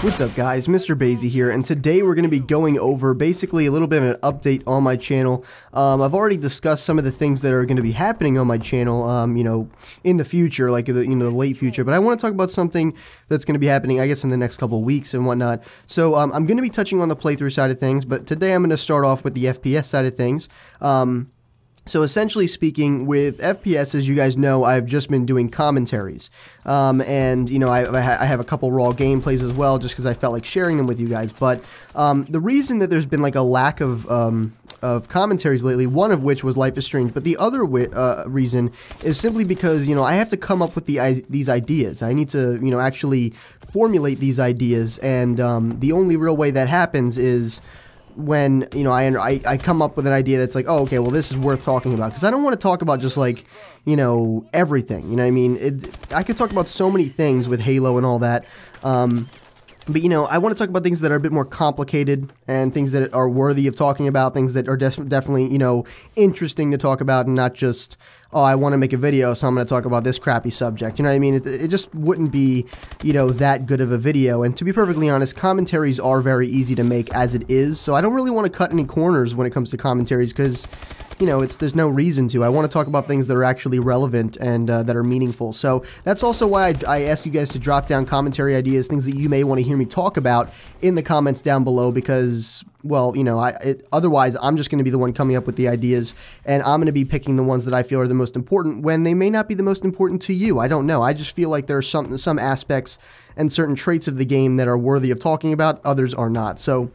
What's up guys, MrBayeasy here, and today we're going to be going over basically a little bit of an update on my channel. I've already discussed some of the things that are going to be happening on my channel, in the future, like the late future, but I want to talk about something that's going to be happening, I guess, in the next couple of weeks and whatnot. So I'm going to be touching on the playthrough side of things, but today I'm going to start off with the FPS side of things. So essentially speaking, with FPS, as you guys know, I've just been doing commentaries, and I have a couple raw gameplays as well, just because I felt like sharing them with you guys. But the reason that there's been like a lack of commentaries lately, one of which was Life is Strange, but the other reason is simply because I have to come up with these ideas. I need to actually formulate these ideas, and the only real way that happens is when I come up with an idea that's like, oh, okay, well, this is worth talking about, because I don't want to talk about just like everything. What I mean? I could talk about so many things with Halo and all that, but I want to talk about things that are a bit more complicated and things that are worthy of talking about, things that are definitely interesting to talk about, and not just, oh, I want to make a video, so I'm going to talk about this crappy subject. You know what I mean? It just wouldn't be, that good of a video. And to be perfectly honest, commentaries are very easy to make as it is, so I don't really want to cut any corners when it comes to commentaries, because there's no reason to. I want to talk about things that are actually relevant and that are meaningful. So that's also why I ask you guys to drop down commentary ideas, things that you may want to hear me talk about in the comments down below, because, well, otherwise I'm just going to be the one coming up with the ideas, and I'm going to be picking the ones that I feel are the most important when they may not be the most important to you. I don't know. I just feel like there are some aspects and certain traits of the game that are worthy of talking about, others are not. So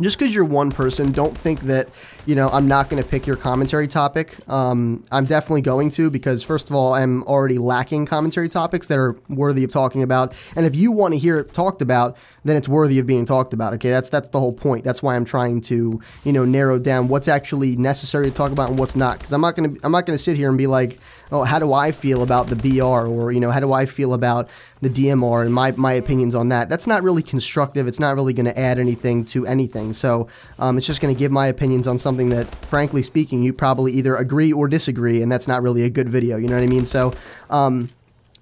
just because you're one person, don't think that, I'm not going to pick your commentary topic. I'm definitely going to, because first of all, I'm already lacking commentary topics that are worthy of talking about. And if you want to hear it talked about, then it's worthy of being talked about. Okay, that's the whole point. That's why I'm trying to, narrow down what's actually necessary to talk about and what's not. Because I'm not gonna sit here and be like, oh, how do I feel about the BR, or how do I feel about the DMR and my opinions on that. That's not really constructive. It's not really going to add anything to anything. So it's just going to give my opinions on something that, frankly speaking, you probably either agree or disagree, and that's not really a good video. You know what I mean? So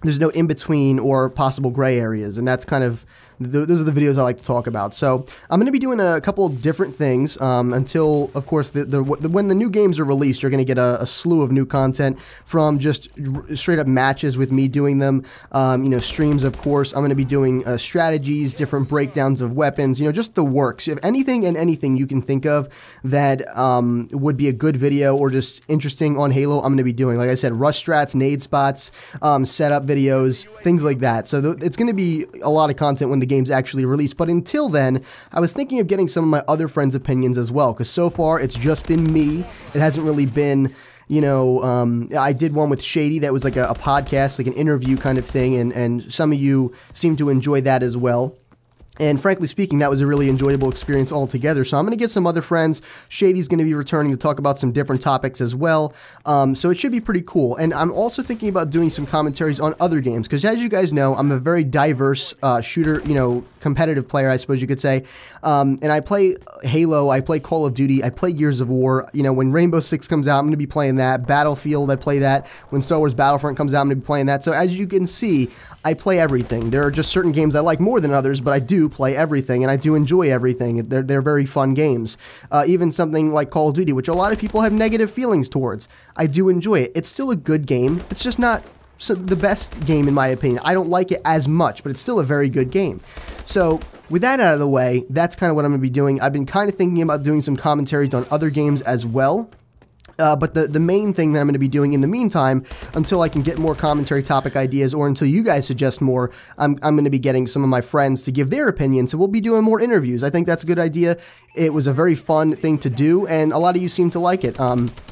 there's no in-between or possible gray areas, and that's kind of, those are the videos I like to talk about. So I'm going to be doing a couple different things until, of course, when the new games are released, you're going to get a slew of new content from just straight up matches with me doing them, streams, of course. I'm going to be doing strategies, different breakdowns of weapons, just the works. If anything and anything you can think of that would be a good video or just interesting on Halo, I'm going to be doing. Like I said, rush strats, nade spots, setup videos, things like that. So it's going to be a lot of content when the game's actually released. But until then, I was thinking of getting some of my other friends' opinions as well, because so far it's just been me. It hasn't really been, I did one with Shady that was like a podcast, like an interview kind of thing, and some of you seem to enjoy that as well. And frankly speaking, that was a really enjoyable experience altogether. So I'm going to get some other friends. Shady's going to be returning to talk about some different topics as well. So it should be pretty cool. And I'm also thinking about doing some commentaries on other games, because as you guys know, I'm a very diverse shooter, competitive player, I suppose you could say. And I play Halo, I play Call of Duty, I play Gears of War. When Rainbow Six comes out, I'm going to be playing that. Battlefield, I play that. When Star Wars Battlefront comes out, I'm going to be playing that. So as you can see, I play everything. There are just certain games I like more than others, but I do play everything, and I do enjoy everything. They're very fun games. Even something like Call of Duty, which a lot of people have negative feelings towards, I do enjoy it. It's still a good game. It's just not the best game in my opinion. I don't like it as much, but it's still a very good game. So with that out of the way, that's kind of what I'm going to be doing. I've been kind of thinking about doing some commentaries on other games as well. But the main thing that I'm going to be doing in the meantime, until I can get more commentary topic ideas, or until you guys suggest more, I'm going to be getting some of my friends to give their opinions, so we'll be doing more interviews. I think that's a good idea. It was a very fun thing to do, and a lot of you seem to like it.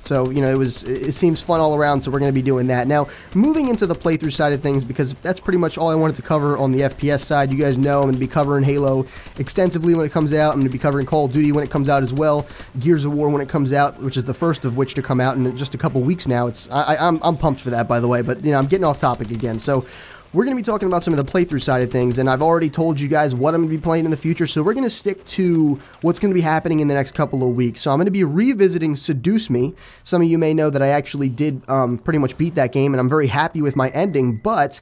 So, it seems fun all around, so we're going to be doing that. Now, moving into the playthrough side of things, because that's pretty much all I wanted to cover on the FPS side. You guys know I'm going to be covering Halo extensively when it comes out. I'm going to be covering Call of Duty when it comes out as well. Gears of War when it comes out, which is the first of which to come out in just a couple weeks now. I'm pumped for that, by the way, but I'm getting off topic again. So we're going to be talking about some of the playthrough side of things, and I've already told you guys what I'm going to be playing in the future, so we're going to stick to what's going to be happening in the next couple of weeks. So I'm going to be revisiting Seduce Me. Some of you may know that I actually did pretty much beat that game, and I'm very happy with my ending, but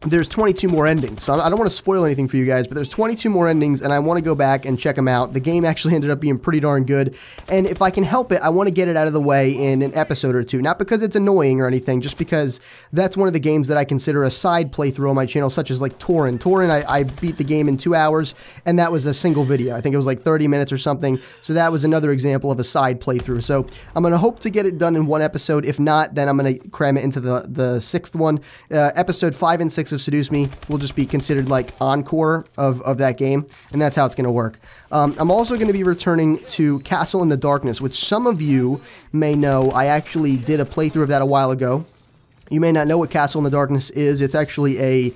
there's 22 more endings. So I don't want to spoil anything for you guys, but there's 22 more endings, and I want to go back and check them out. The game actually ended up being pretty darn good, and if I can help it, I want to get it out of the way in an episode or two. Not because it's annoying or anything, just because that's one of the games that I consider a side playthrough on my channel, such as like Torin. Torin, I beat the game in 2 hours, and that was a single video. I think it was like 30 minutes or something, so that was another example of a side playthrough. So I'm going to hope to get it done in one episode. If not, then I'm going to cram it into the sixth one. Episode 5 and 6 of Seduce Me will just be considered like encore of that game, and that's how it's going to work. I'm also going to be returning to Castle in the Darkness, which some of you may know. I actually did a playthrough of that a while ago. You may not know what Castle in the Darkness is. It's actually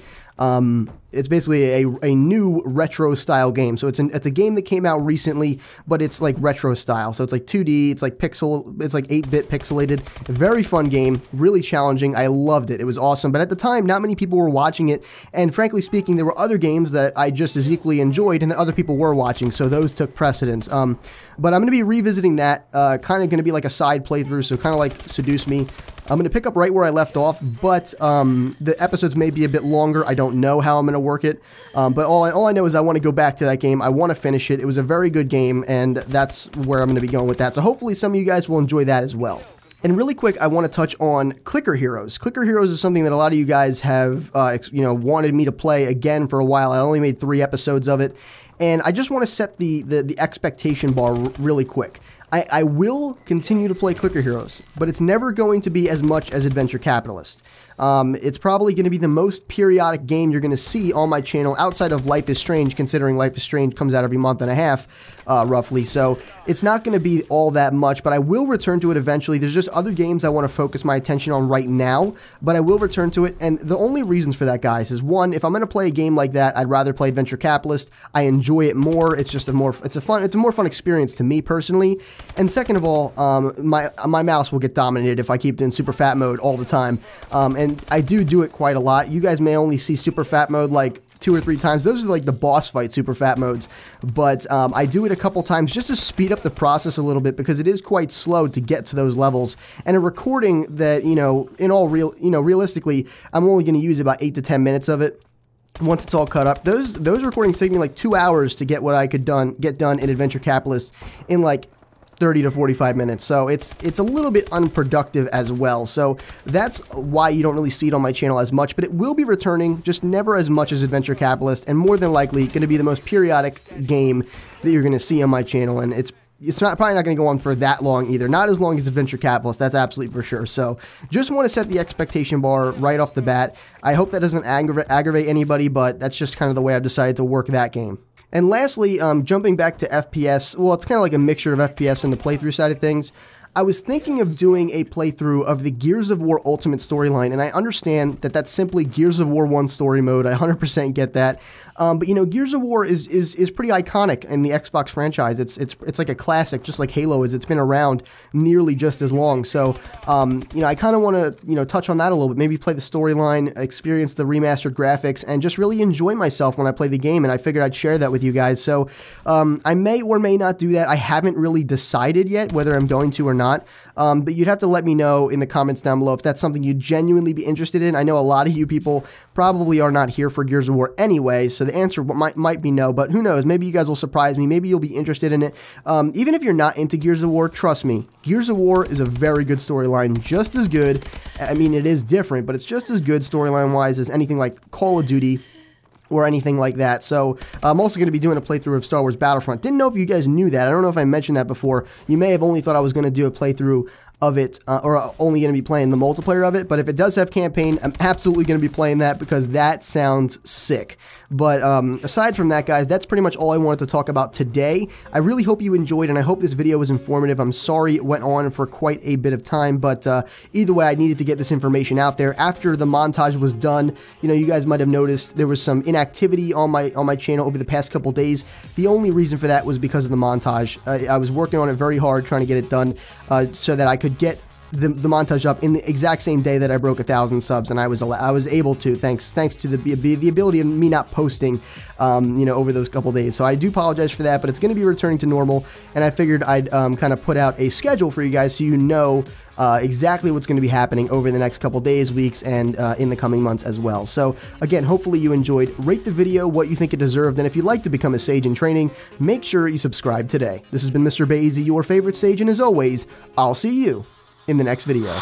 it's basically a new retro style game. So it's a game that came out recently, but it's like retro style. So it's like 2D, it's like 8-bit pixelated. A very fun game, really challenging. I loved it. It was awesome. But at the time, not many people were watching it. And frankly speaking, there were other games that I just as equally enjoyed and that other people were watching. So those took precedence. But I'm going to be revisiting that, kind of going to be like a side playthrough. So kind of like Seduce Me. I'm going to pick up right where I left off, but the episodes may be a bit longer. I don't know how I'm going to work it, but all I know is I want to go back to that game. I want to finish it. It was a very good game, and that's where I'm going to be going with that. So hopefully some of you guys will enjoy that as well. And really quick, I want to touch on Clicker Heroes. Clicker Heroes is something that a lot of you guys have, wanted me to play again for a while. I only made 3 episodes of it, and I just want to set the expectation bar really quick. I will continue to play Clicker Heroes, but it's never going to be as much as Adventure Capitalist. It's probably going to be the most periodic game you're going to see on my channel outside of Life is Strange, considering Life is Strange comes out every month and a half, roughly. So it's not going to be all that much, but I will return to it eventually. There's just other games I want to focus my attention on right now, but I will return to it. And the only reasons for that, guys, is one, if I'm going to play a game like that, I'd rather play Adventure Capitalist. I enjoy it more. It's just a more fun experience to me personally. And second of all, my mouse will get dominated if I keep doing super fat mode all the time. And I do it quite a lot. You guys may only see super fat mode like 2 or 3 times. Those are like the boss fight super fat modes. But I do it a couple times just to speed up the process a little bit, because it is quite slow to get to those levels. And a recording that, realistically, I'm only going to use about 8 to 10 minutes of it. Once it's all cut up, those recordings take me like 2 hours to get what I could get done in Adventure Capitalist in like 30 to 45 minutes, so it's a little bit unproductive as well. So that's why you don't really see it on my channel as much, but it will be returning, just never as much as Adventure Capitalist, and more than likely going to be the most periodic game that you're going to see on my channel, and it's probably not going to go on for that long either. Not as long as Adventure Capitalist, that's absolutely for sure. So just want to set the expectation bar right off the bat. I hope that doesn't aggravate anybody, but that's just kind of the way I've decided to work that game. And lastly, jumping back to FPS, well, it's kind of like a mixture of FPS and the playthrough side of things. I was thinking of doing a playthrough of the Gears of War Ultimate storyline, and I understand that that's simply Gears of War 1 story mode. I 100% get that. But Gears of War is pretty iconic in the Xbox franchise. It's like a classic, just like Halo is. It's been around nearly just as long. So, I kind of want to, touch on that a little bit. Maybe play the storyline, experience the remastered graphics, and just really enjoy myself when I play the game. And I figured I'd share that with you guys. So, I may or may not do that. I haven't really decided yet whether I'm going to or not. But you'd have to let me know in the comments down below if that's something you'd genuinely be interested in. I know a lot of you people probably are not here for Gears of War anyway, so the answer might be no, but who knows? Maybe you guys will surprise me. Maybe you'll be interested in it. Even if you're not into Gears of War, trust me, Gears of War is a very good storyline, just as good. I mean, it is different, but it's just as good storyline-wise as anything like Call of Duty or anything like that. So I'm also going to be doing a playthrough of Star Wars Battlefront. Didn't know if you guys knew that. I don't know if I mentioned that before. You may have only thought I was going to do a playthrough of it, or only going to be playing the multiplayer of it, but if it does have campaign, I'm absolutely going to be playing that, because that sounds sick. But aside from that, guys, that's pretty much all I wanted to talk about today. I really hope you enjoyed, and I hope this video was informative. I'm sorry it went on for quite a bit of time, but either way, I needed to get this information out there. After the montage was done, you guys might have noticed there was some inactivity on my channel over the past couple days. The only reason for that was because of the montage. I was working on it very hard, trying to get it done so that I could get the montage up in the exact same day that I broke 1,000 subs, and I was able to thanks to the ability of me not posting, over those couple days. So I do apologize for that, but it's going to be returning to normal, and I figured I'd kind of put out a schedule for you guys so you know exactly what's going to be happening over the next couple days, weeks, and in the coming months as well. So again, hopefully you enjoyed. Rate the video what you think it deserved, and if you'd like to become a Sage in training, make sure you subscribe today. This has been MrBayeasy, your favorite Sage, and as always, I'll see you in the next video.